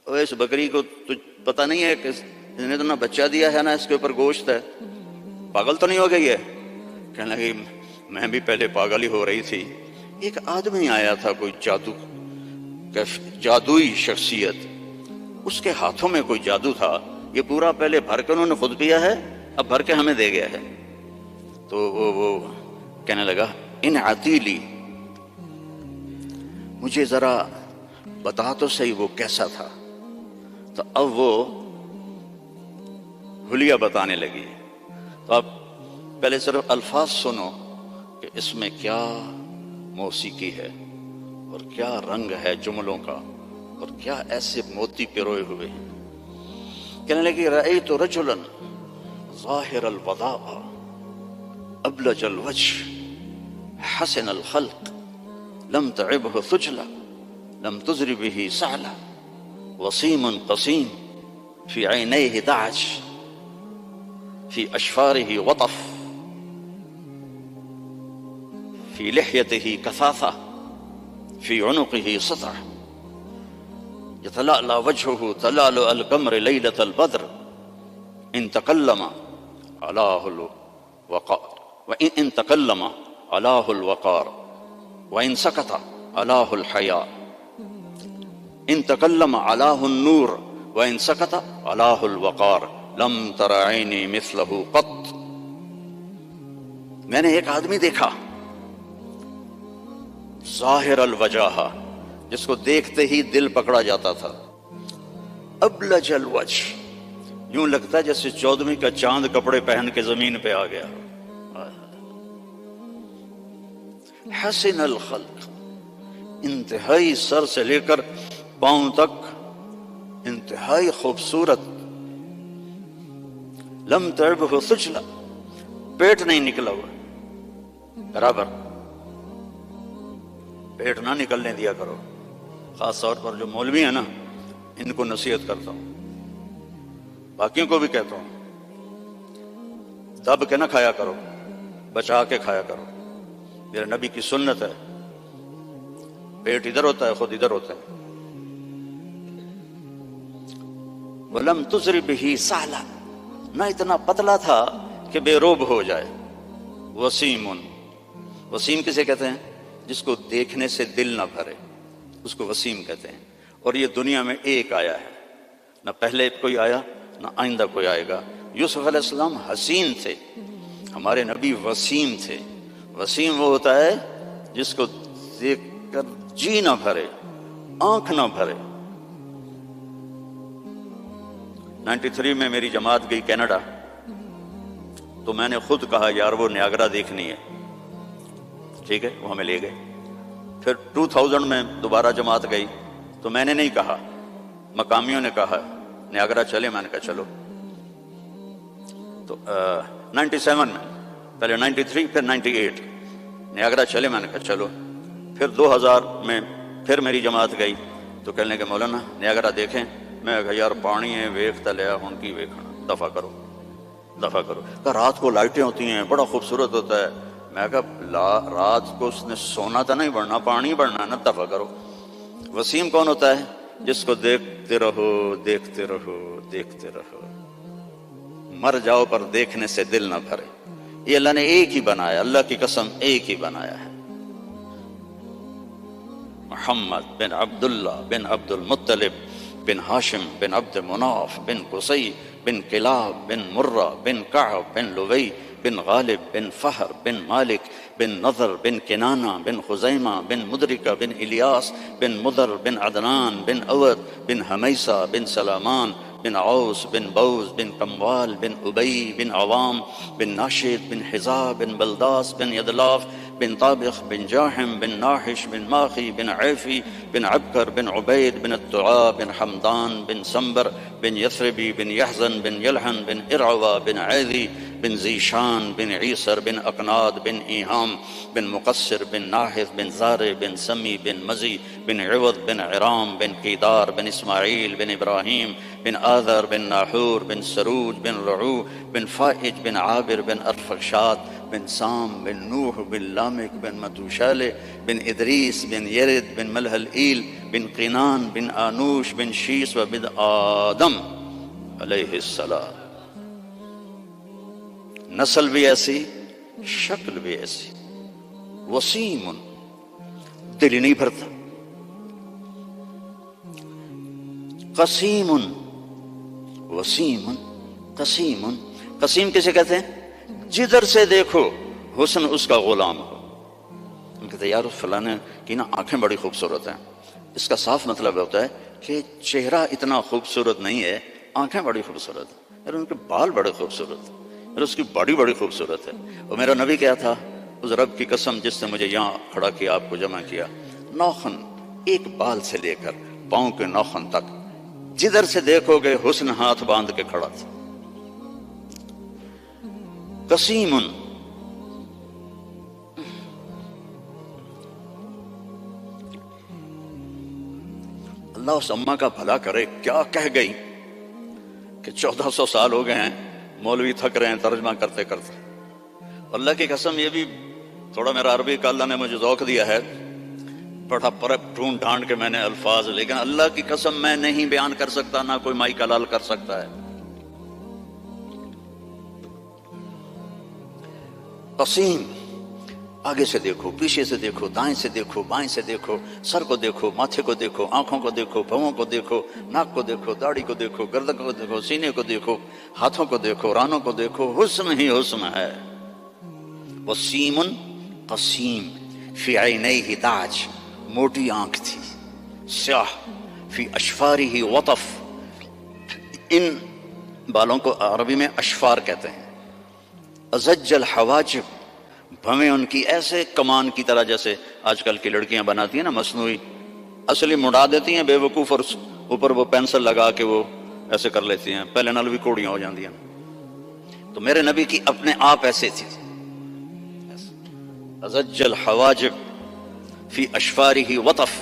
اور اس بکری کو تجھ پتہ نہیں ہے کہ اس نے تو نہ بچہ دیا ہے نہ اس کے اوپر گوشت ہے، پاگل تو نہیں ہو گئی ہے؟ کہنے لگی میں بھی پہلے پاگل ہی ہو رہی تھی۔ ایک آدمی آیا تھا، کوئی جادوئی شخصیت، اس کے ہاتھوں میں کوئی جادو تھا، یہ پورا پہلے بھر کے انہوں نے خود پیا ہے، اب بھر کے ہمیں دے گیا ہے۔ تو وہ کہنے لگا ان عتیلی، مجھے ذرا بتا تو صحیح وہ کیسا تھا۔ تو اب وہ حلیہ بتانے لگی۔ تو آپ پہلے صرف الفاظ سنو کہ اس میں کیا موسیقی ہے اور کیا رنگ ہے جملوں کا، اور کیا ایسے موتی پروئے ہوئے ہیں۔ کہنے لگی رأیت رجلا ظاہر الوضاء ابلج الوجه حسن الخلق لم تعبه ثجلة لم تزر به سعلة وسيم قصيم في عينيه دعج في أشفاره وطف في لحيته كثاثة في عنقه سطع يتلألأ وجهه تلألؤ القمر ليلة البدر إن تكلم علاه الوقار وإن تكلم علاه الوقار وإن سكت علاه الحياء إن تكلم علاه النور وإن سكت علاه الوقار لم تر عيني مثله قط۔ میں نے ایک آدمی دیکھا ظاہر الوجہ، جس کو دیکھتے ہی دل پکڑا جاتا تھا، ابلج الوجہ، یوں لگتا ہے جیسے 14ویں کا چاند کپڑے پہن کے زمین پہ آ گیا، حسن الخلق، انتہائی سر سے لے کر پاؤں تک انتہائی خوبصورت، لم تعبہ ثجلہ، پیٹ نہیں نکلا ہوا، برابر پیٹ نہ نکلنے دیا کرو، خاص طور پر جو مولوی ہیں نا، ان کو نصیحت کرتا ہوں، باقیوں کو بھی کہتا ہوں، دب کے نہ کھایا کرو، بچا کے کھایا کرو، میرے نبی کی سنت ہے، پیٹ ادھر ہوتا ہے خود ادھر ہوتا ہے۔ وَلَمْ تُزْرِ بِهِ سَعْلًا، نہ اتنا پتلا تھا کہ بے روب ہو جائے۔ وسیم، وسیم کسے کہتے ہیں؟ جس کو دیکھنے سے دل نہ بھرے، اس کو وسیم کہتے ہیں۔ اور یہ دنیا میں ایک آیا ہے، نہ پہلے کوئی آیا نہ آئندہ کوئی آئے گا۔ یوسف علیہ السلام حسین تھے، ہمارے نبی وسیم تھے۔ وسیم وہ ہوتا ہے جس کو دیکھ کر جی نہ بھرے، آنکھ نہ بھرے۔ 93 میں میری جماعت گئی کینیڈا، تو میں نے خود کہا یار وہ نیاگرا دیکھنی ہے، ٹھیک ہے، وہ ہمیں لے گئے۔ پھر 2000 میں دوبارہ جماعت گئی تو میں نے نہیں کہا، مقامیوں نے کہا نیاگرا چلے، میں نے کہا چلو۔ تو 97 میں، پہلے 93 پھر 98، نیاگرا چلے، میں نے کہا چلو۔ پھر 2000 میں پھر میری جماعت گئی تو کہنے لگے مولانا نیاگرا دیکھیں، میں کہا یار پانی ہے ویکھتا لیا ہن کی ویکھنا، دفع کرو دفع کرو۔ کہا رات کو لائٹیں ہوتی ہیں، بڑا خوبصورت ہوتا ہے۔ میں کہا رات کو اس نے سونا تو نہیں بڑھنا، پانی بڑھنا ہے نا، دفع کرو۔ وسیم کون ہوتا ہے؟ جس کو دیکھتے رہو دیکھتے رہو دیکھتے رہو، مر جاؤ پر دیکھنے سے دل نہ بھرے۔ یہ اللہ نے ایک ہی بنایا، اللہ کی قسم ایک ہی بنایا ہے۔ محمد بن عبداللہ بن عبد المطلب بن ہاشم بن عبد مناف بن قصی بن کلاب بن مرہ بن کعب بن لوی بن غالب بن فہر بن مالک بن نضر بن کنانہ بن خزیمہ بن مدرکہ بن الیاس بن مدر بن عدنان بن اود بن حمیسہ بن سلامان بن عوس بن بوز بن کموال بن ابی بن عوام بن ناشد بن حزا بن بلداس بن یدلاف بن طابخ بن جاحم بن ناحش بن ماخی بن عیفی بن عبکر بن عبید بن التعا بن حمدان بن سنبر بن یثربی بن یحزن بن یلحن بن ارعوہ بن عیذی بن ذیشان بن عیسر بن اقناد بن ایہام بن مقصر بن ناحث بن زارع بن سمی بن مزی بن عوض بن عرام بن قیدار بن اسماعیل بن ابراہیم بن آذر بن ناحور بن سروج بن رعو بن فائج بن عابر بن ارفخشاد بن سام بن نوح بن لامک بن متوشالہ بن ادریس بن یرد بن ملہلئیل بن قینان بن آنوش بن شیس و بن آدم علیہ السلام. نسل بھی ایسی، شکل بھی ایسی. وسیم، دل ہی نہیں بھرتا. قسیم، وسیم قسیم. قسیم کسے کہتے ہیں؟ جدھر سے دیکھو حسن اس کا غلام ہو. ہم کہتے ہیں یار فلانے کی نا آنکھیں بڑی خوبصورت ہیں. اس کا صاف مطلب ہوتا ہے کہ چہرہ اتنا خوبصورت نہیں ہے، آنکھیں بڑی خوبصورت ہیں، اور ان کے بال بڑے خوبصورت ہیں، اور اس کی باڈی بڑی خوبصورت ہے. اور میرا نبی کیا تھا؟ اس رب کی قسم جس نے مجھے یہاں کھڑا کیا، آپ کو جمع کیا، ناخن ایک بال سے لے کر پاؤں کے ناخن تک جدھر سے دیکھو گے حسن ہاتھ باندھ کے کھڑا تھا. قسیم. اللہ اس اماں کا بھلا کرے، کیا کہہ گئی کہ 1400 سال ہو گئے ہیں مولوی تھک رہے ہیں ترجمہ کرتے کرتے. اللہ کی قسم یہ بھی تھوڑا میرا عربی کا اللہ نے مجھے ذوق دیا ہے، بڑا ڈھونڈ ڈھانڈ کے میں نے الفاظ، لیکن اللہ کی قسم میں نہیں بیان کر سکتا، نہ کوئی مائی کلال کر سکتا ہے. قسیم. آگے سے دیکھو، پیچھے سے دیکھو، دائیں سے دیکھو، بائیں سے دیکھو، سر کو دیکھو، ماتھے کو دیکھو، آنکھوں کو دیکھو، بھووں کو دیکھو، ناک کو دیکھو، داڑھی کو دیکھو، گردن کو دیکھو، سینے کو دیکھو، ہاتھوں کو دیکھو، رانوں کو دیکھو، حسن ہی حسن ہے. وسیم قسیم. فی عینیہ تاج، موٹی آنکھ تھی، سیاہ. فی اشفارہ وطف، ان بالوں کو عربی میں اشفار کہتے ہیں. ازج الحواجب، بھویں ان کی ایسے کمان کی طرح جیسے آج کل کی لڑکیاں بناتی ہیں نا مصنوعی، اصلی مڑا دیتی ہیں بے وقوف، اور اوپر وہ پینسل لگا کے وہ ایسے کر لیتی ہیں، پہلے نال بھی کوڑیاں ہو جاندی ہیں. تو میرے نبی کی اپنے آپ ایسے تھی. ازج الحواجب فی اشفارہ وطف،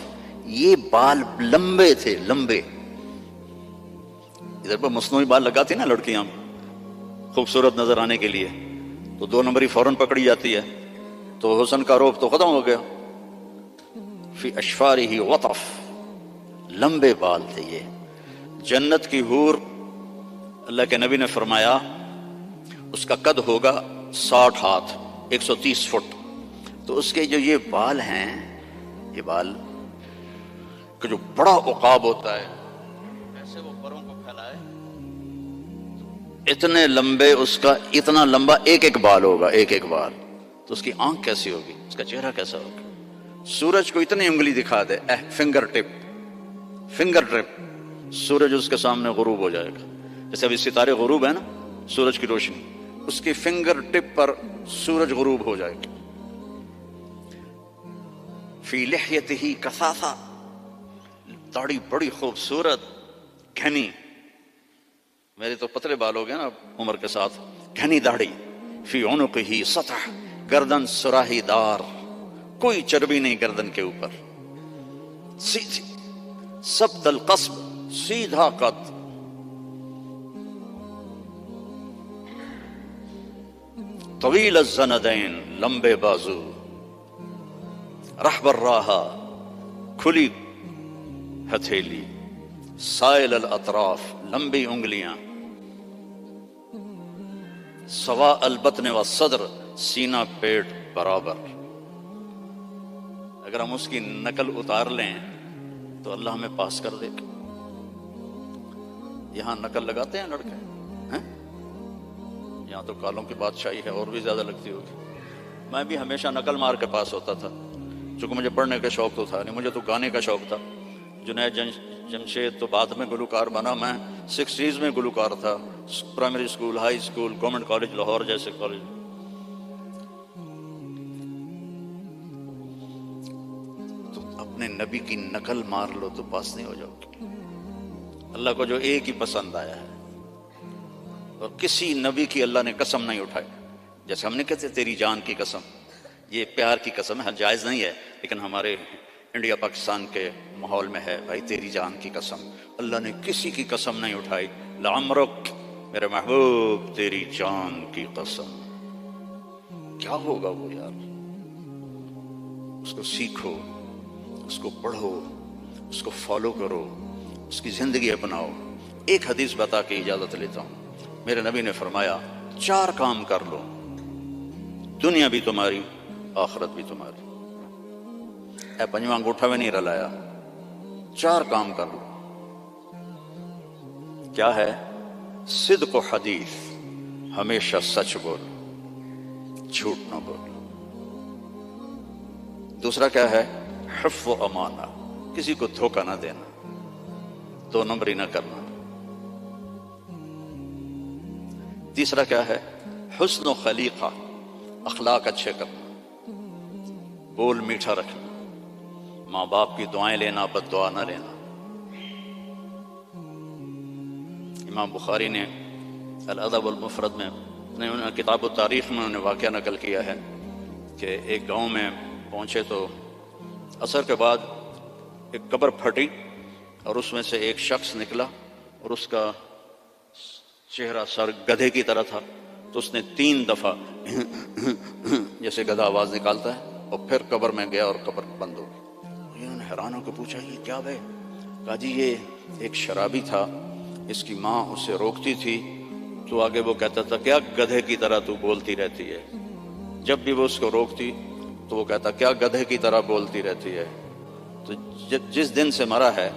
یہ بال لمبے تھے، لمبے. ادھر پر مصنوعی بال لگاتی نا لڑکیاں خوبصورت نظر آنے کے لیے، تو 2 نمبری فوراً پکڑی جاتی ہے، تو حسن کا روپ تو ختم ہو گیا. فی اشفارہ وطف، لمبے بال تھے یہ. جنت کی حور، اللہ کے نبی نے فرمایا اس کا قد ہوگا 60 ہاتھ، 130 فٹ. تو اس کے جو یہ بال ہیں، یہ بال کہ جو بڑا عقاب ہوتا ہے، ایسے وہ پروں کو پھیلائے، اتنے لمبے، اس کا اتنا لمبا ایک ایک بال ہوگا، ایک ایک بال. تو اس کی آنکھ کیسی ہوگی، اس کا چہرہ کیسا ہوگا. سورج کو اتنی انگلی دکھا دے، فنگر ٹپ، فنگر ٹپ، سورج اس کے سامنے غروب ہو جائے گا. جیسے ابھی ستارے غروب ہے نا، سورج کی روشنی، اس کی فنگر ٹپ پر سورج غروب ہو جائے گا. فی لحیتہ کثافہ، داڑھی بڑی خوبصورت گھنی. میرے تو پتلے بال ہو گئے نا عمر کے ساتھ، گھنی داڑھی. فی عنقہ سطح، گردن سراہی دار، کوئی چربی نہیں گردن کے اوپر، سیدھی. سبط القصب، سیدھا قد. طویل الزندین، لمبے بازو. رحب الراحہ، کھلی ہتھیلی. سائل الاطراف، لمبی انگلیاں. سواء البطن والصدر، سینہ پیٹ برابر. اگر ہم اس کی نقل اتار لیں تو اللہ ہمیں پاس کر دے. یہاں نقل لگاتے ہیں لڑکے ہیں؟ یہاں تو کالوں کی بادشاہی ہے، اور بھی زیادہ لگتی ہوگی. میں بھی ہمیشہ نقل مار کے پاس ہوتا تھا، چونکہ مجھے پڑھنے کا شوق تو تھا نہیں، مجھے تو گانے کا شوق تھا. جنید جمشید تو بعد میں گلوکار بنا، میں 60s میں گلوکار تھا. Primary school, high school, government college Lahore جیسے کالج. تو اپنے نبی کی نقل مار لو تو پاس نہیں ہو جاؤ گے. اللہ کو جو ایک ہی پسند آیا ہے، اور کسی نبی کی اللہ نے قسم نہیں اٹھائی. جیسے ہم نے کہتے تیری جان کی قسم، یہ پیار کی قسم ہے، جائز نہیں ہے، لیکن ہمارے انڈیا پاکستان کے ماحول میں ہے بھائی تیری جان کی قسم. اللہ نے کسی کی قسم نہیں اٹھائی. لعمرک، میرے محبوب تیری جان کی قسم. کیا ہوگا وہ یار؟ اس کو سیکھو، اس کو پڑھو، اس کو فالو کرو، اس کی زندگی اپناؤ. ایک حدیث بتا کے اجازت لیتا ہوں. میرے نبی نے فرمایا 4 کام کر لو، دنیا بھی تمہاری آخرت بھی تمہاری. اے پنجواں انگوٹھا میں نہیں رلایا، 4 کام کر لو. کیا ہے؟ صدق و حدیث، ہمیشہ سچ بول، جھوٹ نہ بول. دوسرا کیا ہے؟ حفظ و امانہ، کسی کو دھوکہ نہ دینا، 2 نمبری نہ کرنا. تیسرا کیا ہے؟ حسن و خلیقہ، اخلاق اچھے کرنا، بول میٹھا رکھنا، ماں باپ کی دعائیں لینا، بد دعا نہ لینا. امام بخاری نے الادب المفرد میں کتاب التاریخ میں انہوں نے واقعہ نقل کیا ہے کہ ایک گاؤں میں پہنچے تو عصر کے بعد ایک قبر پھٹی اور اس میں سے ایک شخص نکلا اور اس کا چہرہ سر گدھے کی طرح تھا. تو اس نے 3 دفعہ جیسے گدھا آواز نکالتا ہے اور پھر قبر میں گیا اور قبر بند ہو گئی. انہوں نے حیران ہو کے پوچھا یہ کیا ہے؟ کہا جی یہ ایک شرابی تھا، اس کی ماں اسے روکتی تھی تو آگے وہ کہتا تھا کیا گدھے کی طرح تو بولتی رہتی ہے. جب بھی وہ اس کو روکتی تو وہ کہتا کیا گدھے کی طرح بولتی رہتی ہے. تو جس دن سے مرا ہے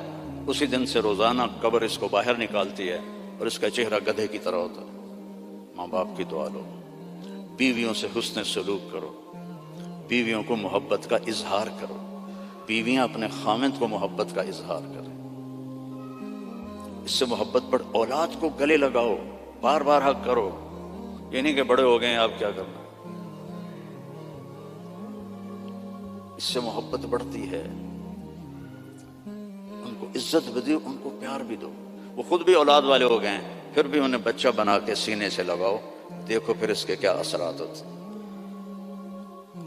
اسی دن سے روزانہ قبر اس کو باہر نکالتی ہے اور اس کا چہرہ گدھے کی طرح ہوتا ہے. ماں باپ کی دعا لو، بیویوں سے حسن سلوک کرو، بیویوں کو محبت کا اظہار کرو، بیویاں اپنے خامند کو محبت کا اظہار کریں. اس سے محبت بڑھ. اولاد کو گلے لگاؤ، بار بار حق کرو. یہ نہیں کہ بڑے ہو گئے ہیں آپ کیا کرنا. اس سے محبت بڑھتی ہے. ان کو عزت بھی دو، ان کو پیار بھی دو. وہ خود بھی اولاد والے ہو گئے ہیں پھر بھی انہیں بچہ بنا کے سینے سے لگاؤ، دیکھو پھر اس کے کیا اثرات ہوتے.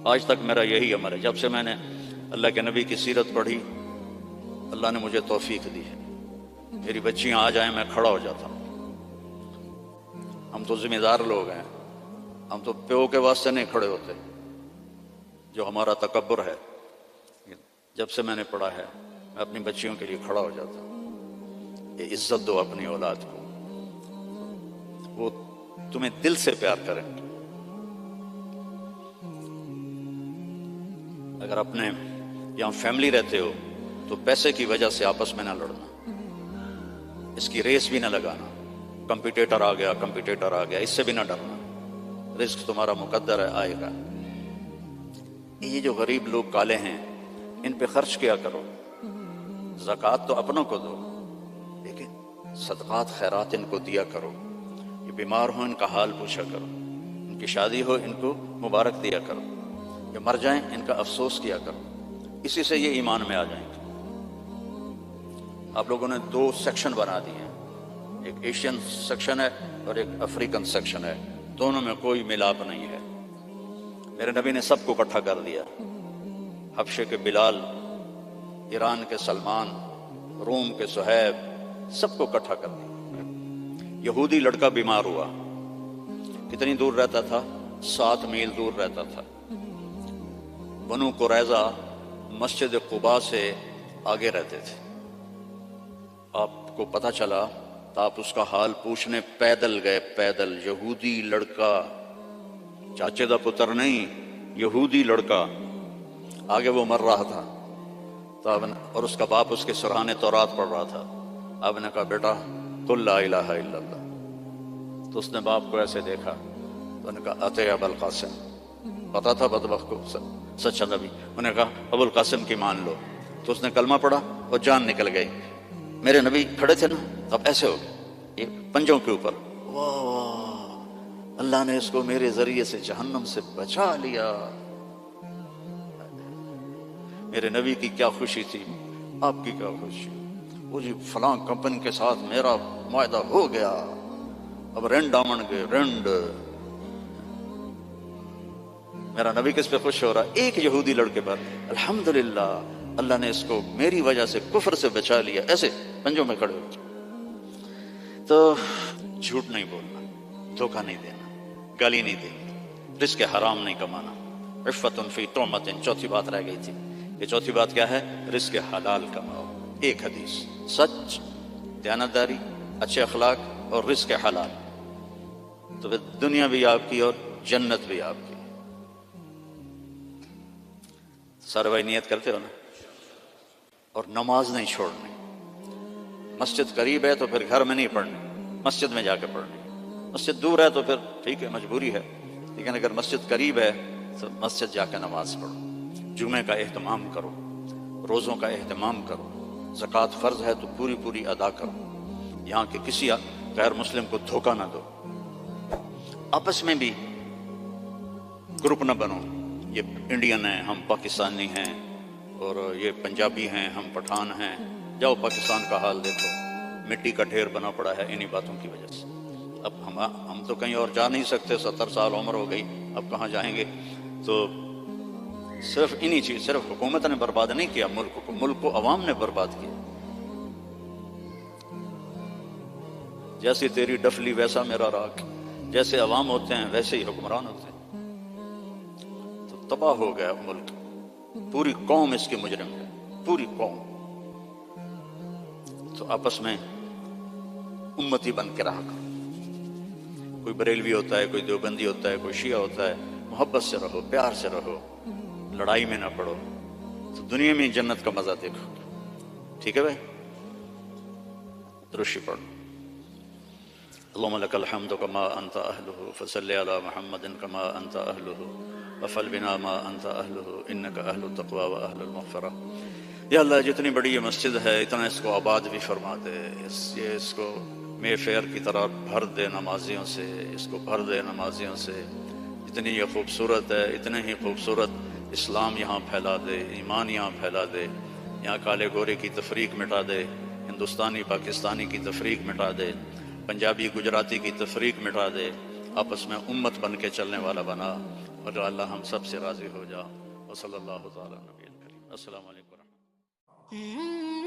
آج تک میرا یہی عمل ہے. جب سے میں نے اللہ کے نبی کی سیرت پڑھی اللہ نے مجھے توفیق دی ہے. میری بچیاں آ جائیں میں کھڑا ہو جاتا ہوں. ہم تو ذمہ دار لوگ ہیں، ہم تو پیو کے واسطے نہیں کھڑے ہوتے. جو ہمارا تکبر ہے، جب سے میں نے پڑھا ہے میں اپنی بچیوں کے لیے کھڑا ہو جاتا ہوں. یہ عزت دو اپنی اولاد کو، وہ تمہیں دل سے پیار کریں. اگر اپنے یہاں فیملی رہتے ہو تو پیسے کی وجہ سے آپس میں نہ لڑنا، اس کی ریس بھی نہ لگانا. کمپیٹیٹر آ گیا اس سے بھی نہ ڈرنا. رزق تمہارا مقدر ہے، آئے گا. یہ جو غریب لوگ کالے ہیں ان پہ خرچ کیا کرو. زکوٰۃ تو اپنوں کو دو، لیکن صدقات خیرات ان کو دیا کرو. یہ بیمار ہو ان کا حال پوچھا کرو، ان کی شادی ہو ان کو مبارک دیا کرو، یہ مر جائیں ان کا افسوس کیا کرو. اسی سے یہ ایمان میں آ جائیں گے. آپ لوگوں نے 2 سیکشن بنا دیے ہیں، ایک ایشین سیکشن ہے اور ایک افریقن سیکشن ہے. دونوں میں کوئی ملاپ نہیں ہے. میرے نبی نے سب کو اکٹھا کر دیا. حبشے کے بلال، ایران کے سلمان، روم کے صہیب، سب کو اکٹھا کر دیا. یہودی لڑکا بیمار ہوا، کتنی دور رہتا تھا؟ 7 میل دور رہتا تھا. بنو قریظہ مسجد قباء سے آگے رہتے تھے. آپ کو پتہ چلا تو آپ اس کا حال پوچھنے پیدل گئے. پیدل یہودی لڑکا، چاچے دا پتر نہیں، یہودی لڑکا. آگے وہ مر رہا تھا تو اور اس کا باپ اس کے سرحانے تورات پڑھ رہا تھا. آپ نے کہا بیٹا قل لا الہ الا اللہ. تو اس نے باپ کو ایسے دیکھا تو انہوں نے کہا اتے ابو القاسم. پتا تھا بدبخت کو سچا نبی. انہوں نے کہا ابو القاسم کی مان لو. تو اس نے کلمہ پڑھا اور جان نکل گئی. میرے نبی کھڑے تھے نا، اب ایسے ہو گئے یہ پنجوں کے اوپر. واہ واہ، اللہ نے اس کو میرے ذریعے سے جہنم سے بچا لیا. میرے نبی کی کیا خوشی تھی، آپ کی کیا خوشی. وہ جی فلاں کمپنی کے ساتھ میرا معاہدہ ہو گیا، اب رینڈ آمن کے رینڈ. میرا نبی کس پہ خوش ہو رہا؟ ایک یہودی لڑکے پر. الحمدللہ اللہ نے اس کو میری وجہ سے کفر سے بچا لیا. ایسے پنجوں میں کھڑے ہو. تو جھوٹ نہیں بولنا، دھوکہ نہیں دینا، گالی نہیں دینی، رزق حرام نہیں کمانا. عفت فی طعمت. چوتھی بات رہ گئی تھی. یہ چوتھی بات کیا ہے؟ رزق حلال کماؤ. ایک حدیث، سچ، دیانتداری، اچھے اخلاق اور رزق حلال، تو پھر دنیا بھی آپ کی اور جنت بھی آپ کی. سارے بھائی نیت کرتے ہو نا؟ اور نماز نہیں چھوڑنی. مسجد قریب ہے تو پھر گھر میں نہیں پڑھنی، مسجد میں جا کے پڑھنی. مسجد دور ہے تو پھر ٹھیک ہے مجبوری ہے، لیکن اگر مسجد قریب ہے تو مسجد جا کے نماز پڑھو. جمعے کا اہتمام کرو، روزوں کا اہتمام کرو. زکوٰۃ فرض ہے تو پوری پوری ادا کرو. یہاں کے کسی غیر مسلم کو دھوکہ نہ دو. آپس میں بھی گروپ نہ بنو. یہ انڈین ہیں، ہم پاکستانی ہیں، اور یہ پنجابی ہیں، ہم پٹھان ہیں. جاؤ پاکستان کا حال دیکھو، مٹی کا ڈھیر بنا پڑا ہے انہی باتوں کی وجہ سے. اب ہم تو کہیں اور جا نہیں سکتے، 70 سال عمر ہو گئی، اب کہاں جائیں گے؟ تو صرف انہی چیز، صرف حکومت نے برباد نہیں کیا ملک کو عوام نے برباد کیا. جیسی تیری ڈفلی ویسا میرا راگ. جیسے عوام ہوتے ہیں ویسے ہی حکمران ہوتے ہیں. تو تباہ ہو گیا ملک. پوری قوم اس کی مجرم ہے، پوری قوم. تو آپس میں امتی بن کے رہا کرو. کوئی بریلوی ہوتا ہے، کوئی دیوبندی ہوتا ہے، کوئی شیعہ ہوتا ہے. محبت سے رہو، پیار سے رہو، لڑائی میں نہ پڑو، تو دنیا میں جنت کا مزہ دیکھو. ٹھیک ہے بھائی؟ درشی پڑھو. اللهم لك الحمد كما أنت أهله فصل على محمد كما أنت أهله وفعل بنا ما أنت أهله إنك أهل التقوى وأهل المغفرة. یا اللہ جتنی بڑی یہ مسجد ہے اتنا اس کو آباد بھی فرما دے. اس کو مے فیئر کی طرح بھر دے نمازیوں سے، اس کو بھر دے نمازیوں سے. اتنی یہ خوبصورت ہے، اتنے ہی خوبصورت اسلام یہاں پھیلا دے، ایمان یہاں پھیلا دے. یہاں کالے گورے کی تفریق مٹا دے، ہندوستانی پاکستانی کی تفریق مٹا دے، پنجابی گجراتی کی تفریق مٹا دے. آپس میں امت بن کے چلنے والا بنا. اور اللہ ہم سب سے راضی ہو جا. وصلی اللہ تعالی نبی الکریم. السلام علیکم ورحمۃ اللہ.